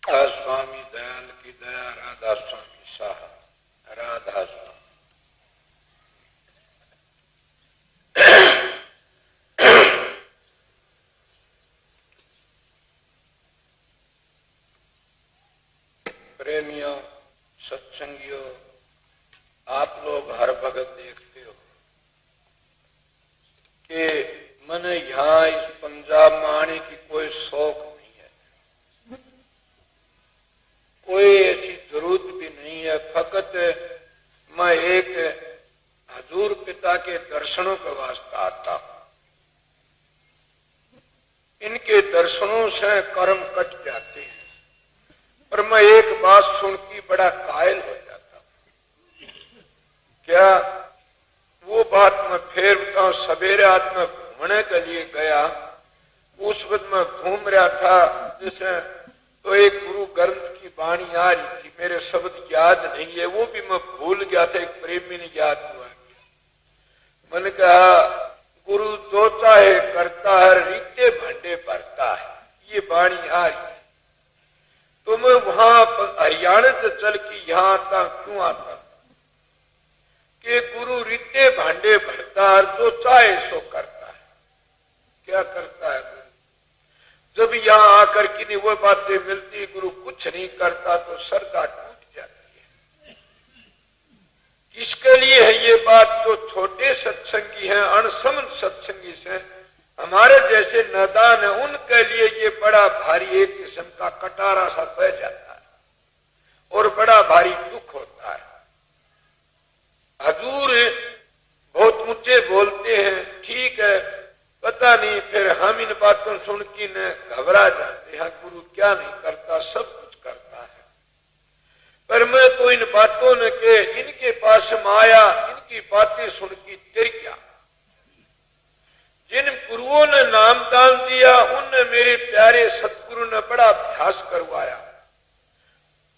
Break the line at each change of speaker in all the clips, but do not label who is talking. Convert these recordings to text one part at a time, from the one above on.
स्वामी दयाल की दया, राधा स्वामी शाह, राधा स्वामी। प्रेमियों, सत्संगियों, आप लोग हर भगत देखते हो कि मैंने यहाँ इस पंजाब में आने की कोई शौक नहीं है, कोई ऐसी जरूरत भी नहीं है। फकत मैं एक हजूर पिता के दर्शनों के वास्ते आता हूं। इनके दर्शनों से कर्म कट जाते हैं, पर मैं एक बात सुन के बड़ा कायल हो जाता हूं। क्या वो बात मैं फिर बताऊं। सवेरे आज मैं घूमने के लिए गया, उस वक्त मैं घूम रहा था जैसे, तो एक गुरु ग्रंथ की वाणी आ रही थी, मेरे शब्द याद नहीं है, वो भी मैं भूल गया था, एक प्रेमी ने याद हुआ। मैंने कहा गुरु जो चाहे करता है, रीते भांडे भरता है, ये वाणी आ रही। तो मैं वहां हरियाणा से चल के यहाँ आता, क्यों आता कि गुरु रीते भांडे भरता है, जो चाहे सो करता है। क्या करता है गुरु? जब यहाँ आकर के नहीं वो बातें मिलती, गुरु कुछ नहीं करता, तो श्रद्धा टूट जाती है। किसके लिए है ये बात? जो छोटे सत्संगी हैं, अणसमझ सत्संगी से, हमारे जैसे नादान है, उनके लिए ये बड़ा भारी एक किस्म का कटारा सा बह जाता है और बड़ा भारी दुख होता है। हजूर बहुत ऊंचे बोलते हैं, ठीक है, पता नहीं, फिर हम इन बातों सुन के न घबरा जाते हैं, गुरु क्या नहीं करता, सब कुछ करता है। पर मैं तो इन बातों ने के इनके पास में आया, इनकी बातें सुन के तिर गया। जिन गुरुओं ने नाम दान दिया, उनने मेरे प्यारे सतगुरु ने बड़ा अभ्यास करवाया,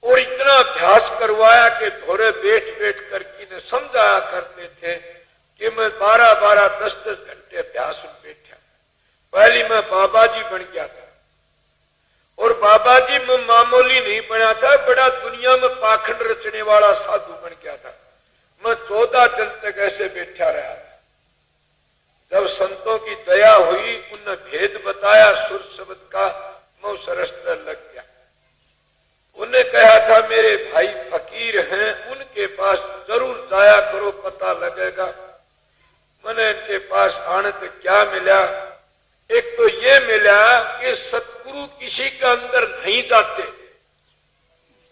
और इतना अभ्यास करवाया कि थोड़े बैठ बैठ करके ने समझाया करते थे कि मैं 12-12, 10-10 घंटे अभ्यास में बैठा। पहले मैं बाबा जी बन गया था, और बाबा जी में मामूली नहीं बना था, बड़ा दुनिया में पाखंड रचने वाला साधु बन गया था। मैं 14 दिन तक ऐसे बैठा रहा था। जब संतों की दया हुई, उन्होंने भेद बताया सुर शब्द का, मैं उस रस्ते लग गया। उन्हें कहा था मेरे भाई फकीर हैं, उनके पास जरूर जाया करो, पता लगेगा। मैंने इनके पास आने से क्या मिला? एक तो ये मिला कि सतगुरु किसी के अंदर नहीं जाते।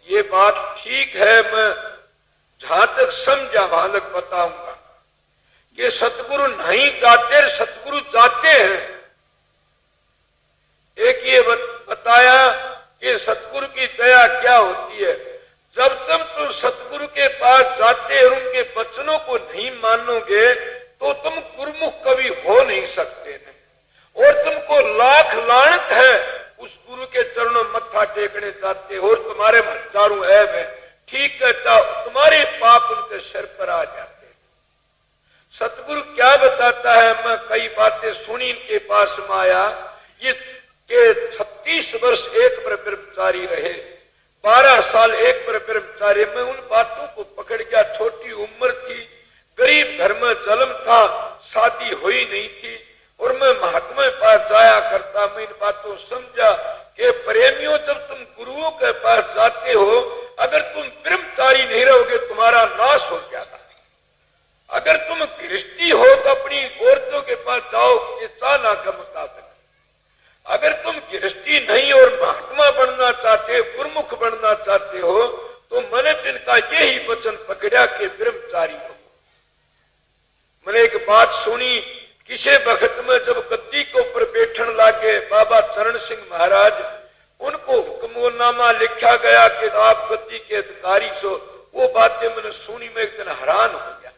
ये बात ठीक है, मैं जहां तक समझा वहां तक बताऊंगा कि सतगुरु नहीं जाते, सतगुरु जाते हैं। एक ये बताया कि सतगुरु की दया क्या होती है। जब तुम सतगुरु के पास जाते और उनके वचनों को नहीं मानोगे, तो तुम गुरुमुख कभी हो नहीं सकते हैं, और तुमको लाख लानत है उस गुरु के चरणों मत्था टेकने जाते हो, और तुम्हारे हजारों ऐब है, ठीक कहता, तुम्हारे पाप उनके सिर पर आ जाते। सतगुरु क्या बताता है? मैं कई बातें सुनी, इनके पास में आया, ये के 36 वर्ष एक पर ब्रह्मचारी रहे, 12 साल एक पर ब्रह्मचारी। मैं उन बातों को पकड़ गया। छोटी उम्र थी, गरीब घर में जन्म था, शादी हुई नहीं थी, और मैं महात्मा के पास जाया करता। मैं इन बातों समझा कि प्रेमियों, जब तुम गुरुओं के पास जाते हो, अगर तुम ब्रह्मचारी नहीं रहोगे, तुम्हारा नाश हो जाता। अगर तुम गृहस्थी हो तो अपनी औरतों के पास जाओ, इस चाहना के मुताबिक। अगर तुम गृहस्थी नहीं और महात्मा बनना चाहते, गुरुमुख बनना चाहते हो, तो मैंने इनका यही वचन पकड़ा कि ब्रह्मचारी हो। मैंने एक बात सुनी, किसी वक्त में जब गद्दी के ऊपर बैठन लागे बाबा चरण सिंह महाराज, उनको हुक्मनामा लिखा गया कि आप गद्दी के अधिकारी सो। वो बातें मैंने सुनी, मैं एक दिन हैरान हो गया।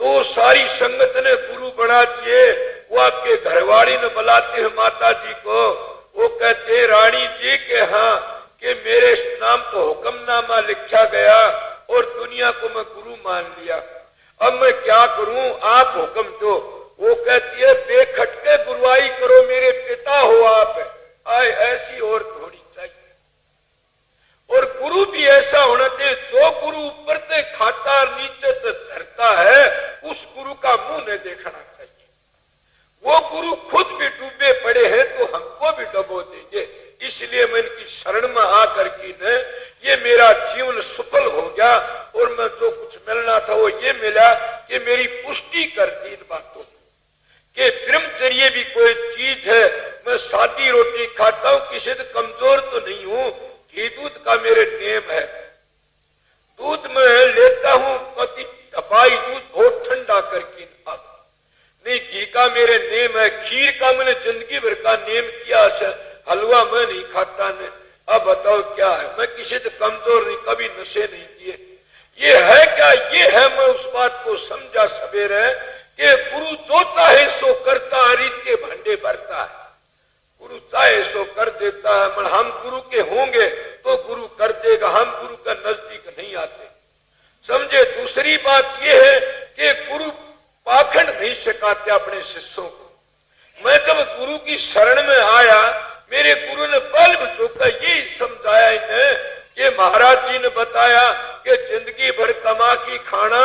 तो सारी संगत ने गुरु बना दिए। वो आपके घरवाली ने बुलाते हैं माता जी को, वो कहते रानी जी के हाँ कि मेरे नाम तो हुक्मनामा लिखा गया और दुनिया को मैं गुरु मान लिया, अब मैं क्या करूं, आप हुक्म दो। वो कहती है बेखटके गुरुआई करो, मेरे पिता हो आप। आए ऐसी और होनी चाहिए। ये मैं इनकी शरण में आकर के न ये मेरा जीवन सफल हो गया और मैं जो कुछ मिलना था वो ये मिला कि मेरी पुष्टि कर दी इन बातों कि ब्रह्मचर्य भी कोई चीज है। मैं सादी रोटी खाता हूं, किसी से कमजोर तो नहीं हूं। घी दूध का मेरे नियम है, दूध में लेता हूं कति दबाई दूध बहुत ठंडा करके नहीं, घी का मेरे नियम है। खीर का मैंने जिंदगी भर का नियम किया है, हलवा मैं नहीं खाता ने। अब बताओ क्या है, मैं किसी से कमजोर नहीं, कभी नशे नहीं किए। ये है क्या? ये है मैं उस बात को समझा सवेरे कि गुरु जो चाहे सो करता है, रीत के भांडे भरता है। गुरु चाहे सो कर देता है, मगर हम गुरु के होंगे तो गुरु कर देगा, हम गुरु का नजदीक नहीं आते। समझे? दूसरी बात यह है कि गुरु पाखंड नहीं सिखाते अपने शिष्यों को। मैं जब गुरु की शरण में आया, मेरे गुरु ने पल चौका यही समझाया इन्हें कि महाराज जी ने बताया कि जिंदगी भर कमा की खाना।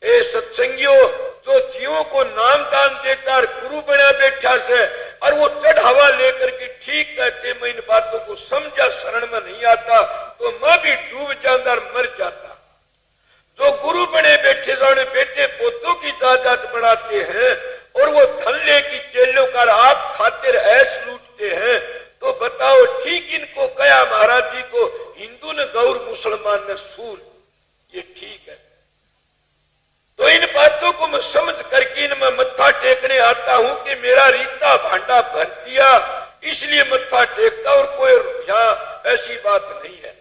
ए सत्संगियों, जो जीवों को नाम दान देकर गुरु बना बैठा से और वो चढ़ावा लेकर के ठीक कहते, मैं इन बातों को समझा शरण में नहीं आता तो मैं भी डूब जाता और मर जाता। जो गुरु बने बैठे जाने बेटे पोतों की जायदाद बढ़ाते हैं और वो धन लेके चेलों का आप खातिर ऐश लूटते हैं, तो बताओ ठीक इनको कहा महाराज जी को, हिंदू ने गौर मुसलमान ने सूर, ये ठीक है। तो इन बातों को मैं समझ करके इनमें मत्था टेकने आता हूं कि मेरा रीता भांडा भर दिया इसलिए मत्था टेकता, और कोई यहाँ ऐसी बात नहीं है।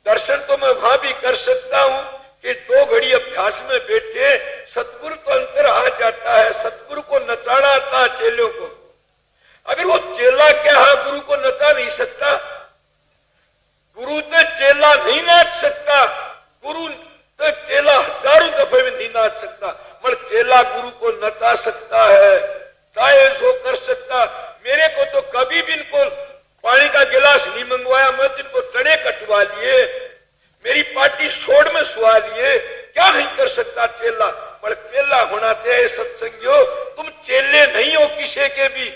दर्शन तो मैं वहां भी कर सकता हूं कि 2 घड़ी अभ्यास में बैठे सतगुरु तो अंतर आ जाता है। सतगुरु को नचाना आता है चेलों को। अगर वो चेला क्या है, गुरु को नचा नहीं सकता। गुरु तो चेला नहीं नाच सकता, गुरु तो चेला हजारों दफे में नहीं नाच सकता, मगर चेला गुरु को नचा सकता है, चाहे सो कर सकता। मेरे को तो कभी भी इनको पानी का गिलास नहीं मंगवाया, मैं इनको चने कटवा लिए, मेरी पार्टी छोड़ में सुहा लिए, क्या नहीं कर सकता चेला। पर चेला होना चाहिए सत्संगियों, तुम चेले नहीं हो किसी के भी।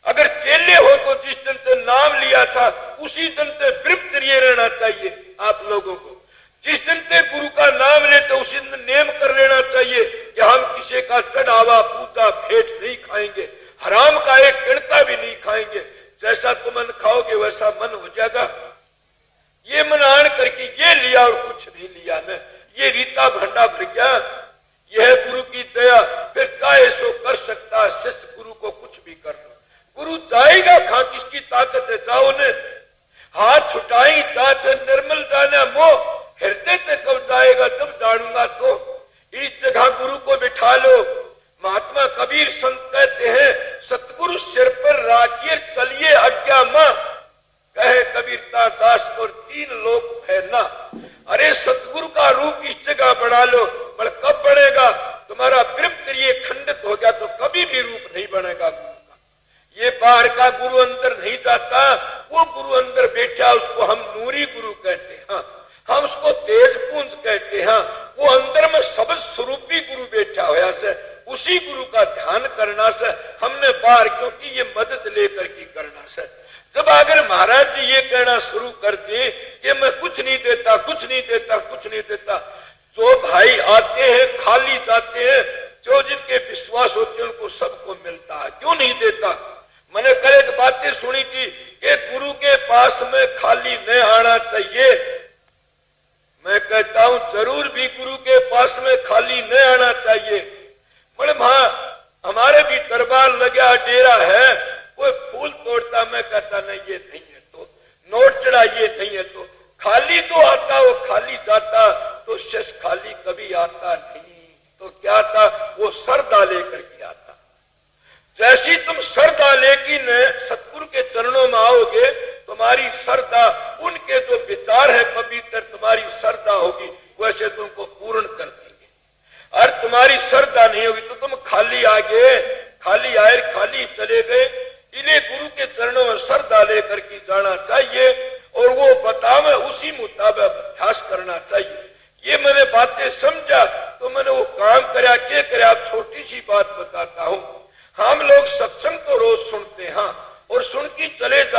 अगर चेले हो तो जिस दिन से नाम लिया था उसी दिन से ब्रह्मचर्य रहना चाहिए आप लोगों को। जिस दिन से गुरु का नाम लेते उसी दिन नेम कर लेना चाहिए कि हम किसी का चढ़ावा पूजा भेंट नहीं खाएंगे, हराम का एक किणका भी नहीं खाएंगे। जैसा तुम मन खाओगे वैसा मन हो जाएगा। ये मन आन करके ये लिया और कुछ नहीं लिया न, ये रीता भंडा भर गया। यह गुरु की दया, फिर चाहे सो कर सकता है शिष्य गुरु को कुछ भी कर लो। गुरु जाएगा कहां, किसकी ताकत है? जाओ ने हाथ छुटाई चाहते निर्मल जाना मोह, हृदय से कब जाएगा जब जानूंगा तो। इस जगह गुरु को बिठा लो। महात्मा कबीर संत कहते हैं, सतगुरु सिर पर राखिए चलिए आज्ञा मां, कहे कबीरता दास को 3 लोक फैलना। अरे सतगुरु का रूप इस जगह बढ़ा लो, पर कब बढ़ेगा? तुम्हारा ब्रह्मचर्य खंडित हो गया तो कभी भी रूप नहीं बनेगा गुरु का। ये बाहर का गुरु अंदर नहीं जाता, वो गुरु अंदर बैठा उसको हम नूरी गुरु कहते हैं, हम उसको तेज पुंज कहते हैं। वो अंदर में शब्द स्वरूपी गुरु बैठा होया से, उसी गुरु का ध्यान करना से हमने बाहर, क्योंकि ये मदद लेकर के करना से। जब अगर महाराज जी ये कहना शुरू कर दे कि मैं कुछ नहीं देता, कुछ नहीं देता, कुछ नहीं देता, जो भाई आते हैं खाली जाते हैं, जो जिनके विश्वास होते हैं उनको सबको मिलता है, क्यों नहीं देता? मैंने कल एक बातें सुनी थी कि गुरु के पास में खाली नहीं आना चाहिए। मैं कहता हूं जरूर भी गुरु के पास में खाली नहीं आना चाहिए। बोले वहां हमारे भी दरबार लगा डेरा है, कोई फूल तोड़ता, मैं कहता नहीं ये नहीं है तो, नोट चढ़ा ये नहीं है तो, खाली तो आता वो खाली जाता, तो शिष्य खाली कभी आता नहीं। तो क्या आता? वो श्रद्धा लेकर के आता। जैसी तुम श्रद्धा लेकिन सतगुरु के चरणों में आओगे, तुम्हारी श्रद्धा, उनके जो विचार है पवित्र, तुम्हारी श्रद्धा होगी, वैसे तुमको पूर्ण कर देंगे। और तुम्हारी श्रद्धा नहीं होगी तो तुम खाली आ गए, खाली आए खाली चले गए। इन्हें गुरु के चरणों में श्रद्धा लेकर के जाना चाहिए और वो बतावे उसी मुताबिक अभ्यास करना चाहिए। ये मैंने बातें समझा तो मैंने वो काम कराया, क्या कराया। छोटी सी बात बताता हूँ, हम लोग सत्संग तो रोज सुनते हैं,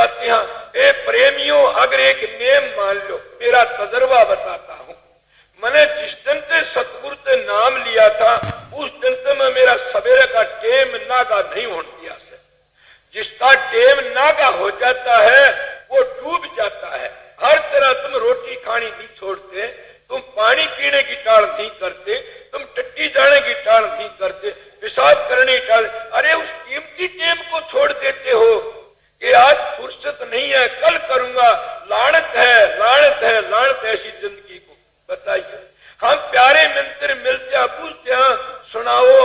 जाते हैं। ए प्रेमियों, अगर एक नेम मान लो, मेरा तजर्बा बताता हूं। मैंने जिस दिन से सतगुरु से नाम लिया था उस दिन से मैं मेरा सवेरे का टेम नागा नहीं होने दिया से। जिसका टेम नागा हो जाता है वो डूब जाता है। हर तरह तुम रोटी खानी नहीं छोड़ते, तुम पानी पीने की टाल नहीं करते, तुम टट्टी जाने की टाल नहीं करते, पेशाब करने की टाल। अरे उस कीमती टेम को छोड़ देते हो कि आज फुर्सत नहीं है, कल करूंगा। लानत है, लानत है, लानत ऐसी जिंदगी को। बताइए, हम प्यारे मंत्र मिलते हैं, पूछते हैं, सुनाओ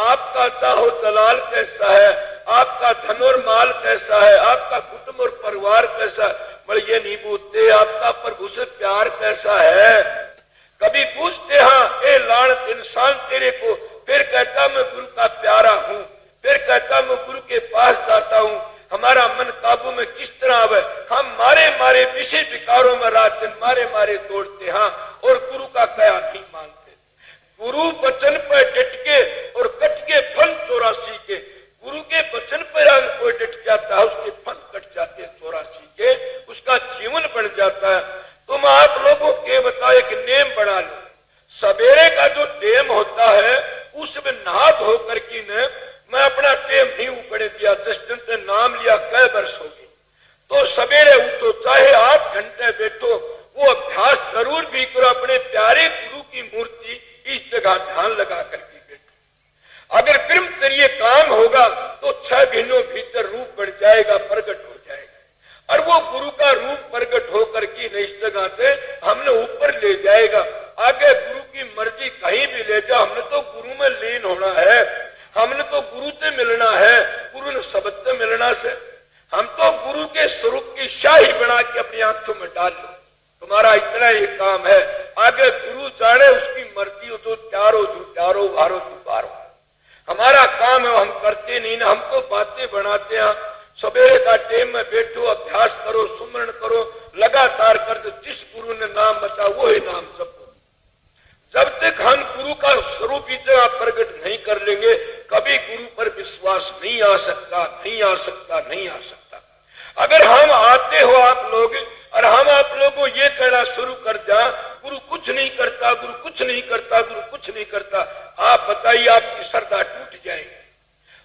आपका चाहो जलाल कैसा है, आपका धन और माल कैसा है, आपका कुटुंब और परिवार कैसा है। मगर ये नहीं पूछते आपका प्रभु से प्यार कैसा है। कभी पूछते हाँ, ए लानत इंसान तेरे को। फिर कहता मैं गुरु का प्यारा हूँ, फिर कहता मैं गुरु के पास जाता हूँ। हमारा मन काबू में किस तरह आवे। हम मारे मारे विषय विकारों में रात दिन मारे मारे तोड़ते हाँ, और गुरु का कया नहीं मानते। गुरु वचन पर डट के और कट के फल 84 के। गुरु के वचन पर अगर कोई डट जाता है उसके फल कट जाते हैं 84 के, उसका जीवन बन जाता है। तुम आप लोगों के बताओ एक नेम बना लो। सवेरे का जो टेम होता है उसमें नहा धो करके न मैं अपना टेम नहीं ऊपड़े दिया। 10 दिन से नाम लिया, कई वर्ष हो गए। तो सवेरे उठो, चाहे 8 घंटे बैठो, वो अभ्यास जरूर भी करो। अपने प्यारे गुरु की मूर्ति इस जगह ध्यान लगा करके बैठो। अगर ब्रह्मचर्य काम होगा तो 6 महीनों भीतर रूप बढ़ जाएगा, प्रकट हो जाएगा। और वो गुरु का रूप प्रकट होकर के इस जगह से हमने ऊपर ले जाएगा। आगे गुरु की मर्जी कहीं भी ले जाओ, हमने तो गुरु में लीन होना है, हमने तो गुरु से मिलना है, गुरु ने शब्द से मिलना से। हम तो गुरु के स्वरूप की शाही बना के अपनी आंखों में डाल लो। तुम्हारा इतना ही काम है, आगे गुरु जाने उसकी मर्जी हो। तो चारो भारो दुबारो हमारा काम है, हम करते नहीं ना। हम तो बातें बनाते हैं। सवेरे का टाइम में बैठो, अभ्यास करो, सुमरण करो, लगातार कर दो। जिस गुरु ने नाम बताया वही नाम जपो। जब तक हम गुरु का स्वरूप इस जगह प्रकट नहीं कर लेंगे, कभी गुरु पर विश्वास नहीं आ सकता, नहीं आ सकता, नहीं आ सकता। अगर हम आते हो आप लोग और हम आप लोगों को ये कहना शुरू कर जा गुरु कुछ नहीं करता, गुरु कुछ नहीं करता, गुरु कुछ नहीं करता, आप बताइए आपकी श्रद्धा टूट जाएगी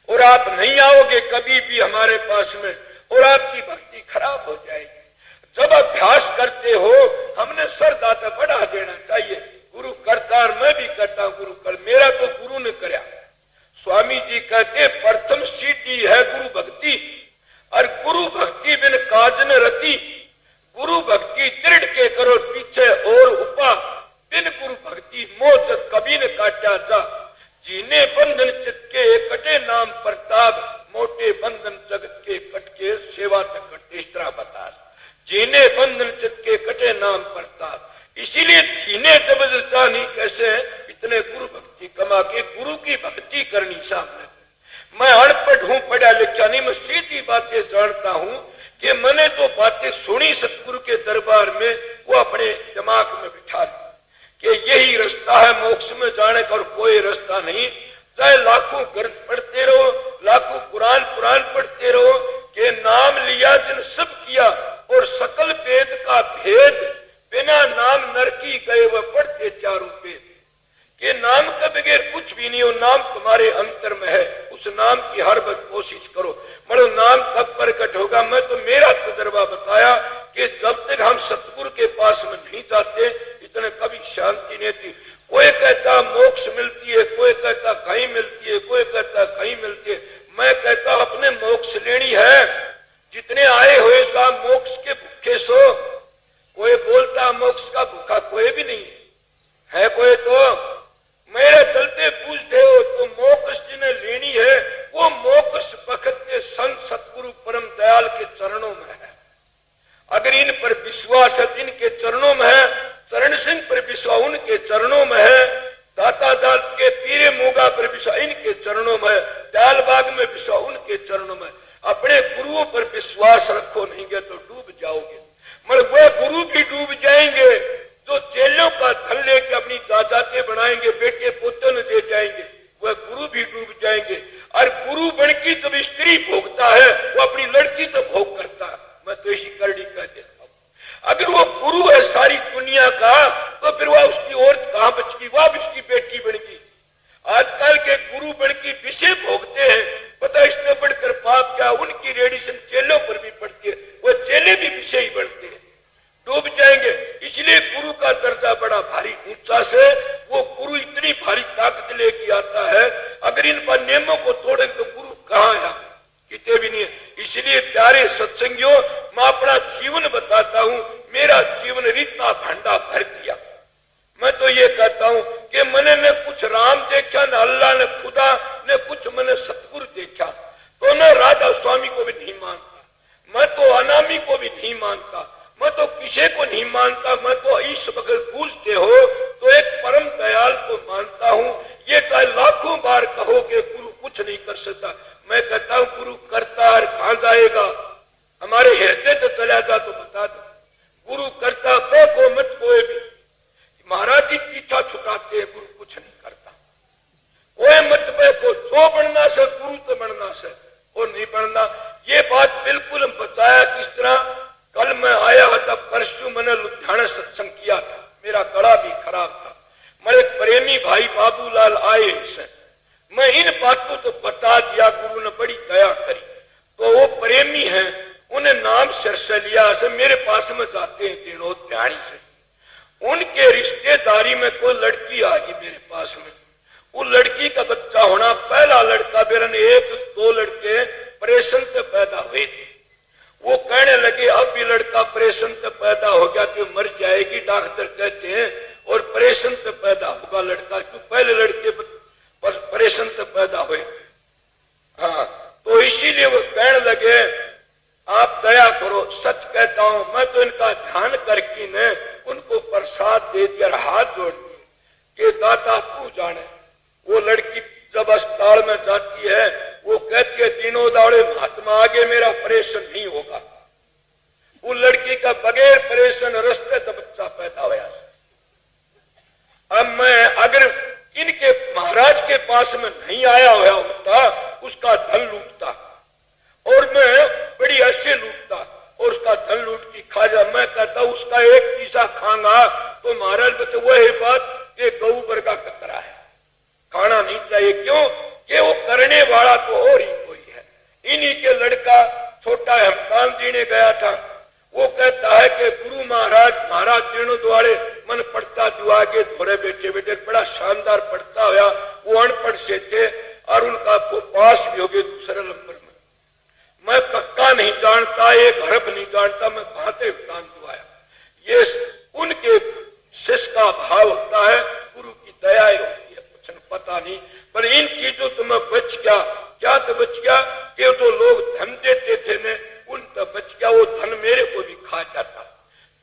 और आप नहीं आओगे कभी भी हमारे पास में, और आपकी भक्ति खराब हो जाएगी। जब अभ्यास करते हो हमने श्रद्धा तो बढ़ा देना चाहिए। गुरु करता और मैं भी करता, गुरु कर, मेरा तो गुरु ने कराया। स्वामी जी कहते प्रथम सीढ़ी है गुरु भक्ति, और गुरु भक्ति बिन काज न रति। गुरु भक्ति दृढ़ के करो पीछे और उपा, बिन गुरु भक्ति मोह कभी न काटा जा। जीने बंधन चित के कटे नाम प्रताप, मोटे बंधन जगत के कट के सेवा तक तीसरा बता। जीने बंधन चित के कटे नाम प्रताप, इसीलिए जीने जबरदस्ता नहीं कैसे इतने गुरु भक्ति कमा के गुरु की भक्ति करनी सामने। मैं अनपढ़ हूं, पढ़ा लिखा नहीं, मैं सीधी बातें जानता हूं कि मैंने तो बातें सुनी सतगुरु के दरबार में, वो अपने दिमाग में बिठा ली कि यही रास्ता है मोक्ष में जाने का और कोई रास्ता नहीं। चाहे लाखों ग्रंथ पढ़ते रहो, लाखों कुरान पढ़ते रहो, कि नाम लिया जिन सब किया और सकल वेद का भेद, बिना नाम नरकी गए वह पढ़ते चारों वेद। कि नाम के बगैर कुछ भी नहीं हो, नाम तुम्हारे अंतर में है, उस नाम की हर वक्त कोशिश करो। मरो नाम कब प्रकट होगा? मैं तो मेरा तजर्बा बताया कि जब तक हम सतगुरु के पास में नहीं जाते इतने कभी शांति नहीं थी। कोई कहता मोक्ष मिलती है, कोई कहता कहीं मिलती है, कोई कहता कहीं मिलती है। मैं कहता अपने मोक्ष लेनी है। जितने आए हुए साहब मोक्ष के भूखे सो, कोई बोलता मोक्ष का भूखा कोई भी नहीं है। कोई तो मेरे चलते पूछते हो तो मोक्ष जिन्हें लेनी है वो मोक्ष बखत के संत सतगुरु परम दयाल के चरणों में है। अगर इन पर विश्वास है, इनके चरणों में है। चरण सिंह पर विश्वास उनके चरणों में है। दाता दाल के पीरे मोगा पर विश्वास इनके चरणों में है। दयाल बाग में विश्वास उनके चरणों में। अपने गुरुओं पर विश्वास रखो, नहीं गए तो डूब जाओगे। मगर वह गुरु भी डूब जाएंगे जो चेलों का धन लेकर अपनी जाते बनाएंगे, बेटे पोते न दे जाएंगे, वह गुरु भी डूब जाएंगे। और गुरु बन की जब स्त्री भोगता है वो अपनी लड़की तो भोग करता है। सत्संगियों, मैं अपना जीवन बताता हूं। मेरा जीवन रीता भांडा भर दिया। मैं तो ये कहता हूं कि मैंने न कुछ राम देखा, न अल्लाह, न खुदा, न कुछ मैंने सतगुरु देखा। तो न राधा स्वामी को भी नहीं मानता, मैं तो अनामी को भी नहीं मानता, मैं तो किसी को नहीं मानता। मैं तो इस अगर पूछते हो तो एक परम दयाल को मानता हूं। ये चाहे लाखों बार कहो कि गुरु कुछ नहीं कर सकता, मैं कहता हूं गुरु करता है। कहां जाएगा? हमारे हृदय से चला जा तो बता दो। गुरु करता को मत कोई भी, महाराज जी पीछा छुटाते हैं, गुरु कुछ नहीं करता। कोई मत को जो बनना से गुरु तो बनना से और नहीं बनना। ये बात बिल्कुल बताया किस तरह। कल मैं आया था, परसों मैंने लुधियाना सत्संग किया था, मेरा गला भी खराब था। मेरे प्रेमी भाई बाबूलाल आए इनसे, मैं इन बातों तो बता दिया, गुरु ने बड़ी दया करी। तो वो प्रेमी हैं, उन्हें नाम सिर से लिया से मेरे पास में जाते हैं दिनों ध्यानी से। उनके रिश्तेदारी में कोई लड़की आ गई मेरे पास में। वो लड़की का बच्चा होना, पहला लड़का मेरे ने, एक दो लड़के ऑपरेशन से पैदा हुए थे। वो कहने लगे अब भी लड़का ऑपरेशन से पैदा हो गया तो मर जाएगी, डॉक्टर कहते हैं, और ऑपरेशन से पैदा होगा लड़का, क्यों पहले लड़के ऑपरेशन से पैदा हुए। हाँ, तो इसीलिए वो कहने लगे आप दया करो। सच कहता हूं, मैं तो इनका ध्यान करके न उनको प्रसाद दे दिया, हाथ जोड़ दिए कि दाता तू जाने। वो लड़की जब अस्पताल में जाती है, वो कहती है दिनों दाड़े महात्मा आगे मेरा ऑपरेशन नहीं होगा। वो लड़की का बगैर ऑपरेशन रास्ते से बच्चा पैदा हुआ। अब मैं अगर इनके महाराज के पास में नहीं आया हुआ होता, उसका धन लूटता और मैं बड़ी ऐसे लूटता और उसका धन लूट की खा जा। मैं कहता उसका एक पीसा खाऊंगा तो महाराज बता वही बात कि गौ वर्गा कतरा है, खाना नहीं चाहिए। क्यों कि वो करने वाला तो और ही कोई है। इन्हीं के लड़का छोटा हेमकान देने गया था, वो कहता है कि गुरु महाराज तीनों द्वारे मन पढ़ता जो आगे थोड़े बेटे बेटे बड़ा शानदार पढ़ता हुआ। वो अनपढ़ से थे और उनका पास भी हो गए दूसरे नंबर में। मैं कक्का नहीं जानता, एक हरफ नहीं जानता, मैं कहां से दान दुआया। ये उनके शिष्य का भाव होता है, गुरु की दया होती है, कुछ पता नहीं। पर इन चीजों तो मैं बच गया। क्या तो बच गया कि तो लोग धन देते थे न, उन तो बच गया। वो धन मेरे को भी खा जाता।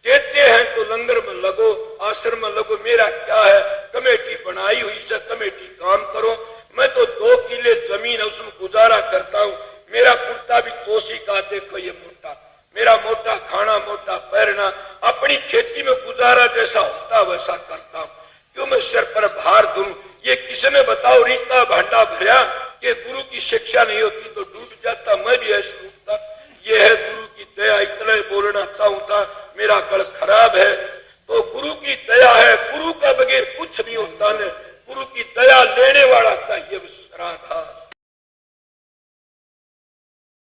देते हैं तो लंगर में लगो, आश्रम में लगो, मेरा क्या है। कमेटी बनाई हुई से कमेटी काम करो। मैं तो 2 किले जमीन है उसमें गुजारा करता हूँ। मेरा कुर्ता भी तोसी का, देखो ये मोटा, मेरा मोटा खाना मोटा पहनना, अपनी खेती में गुजारा जैसा होता वैसा करता हूँ। क्यों मैं सिर पर भार दूं। ये किसने बताओ रीता भांडा भरिया कि गुरु की शिक्षा नहीं होती तो डूब जाता, मैं भी ऐसे डूबता। ये है गुरु की दया, इतना ही बोलना चाहूँ था। मेरा गल खराब है तो गुरु की दया है, गुरु का बगैर कुछ नहीं होता न। गुरु की दया लेने वाला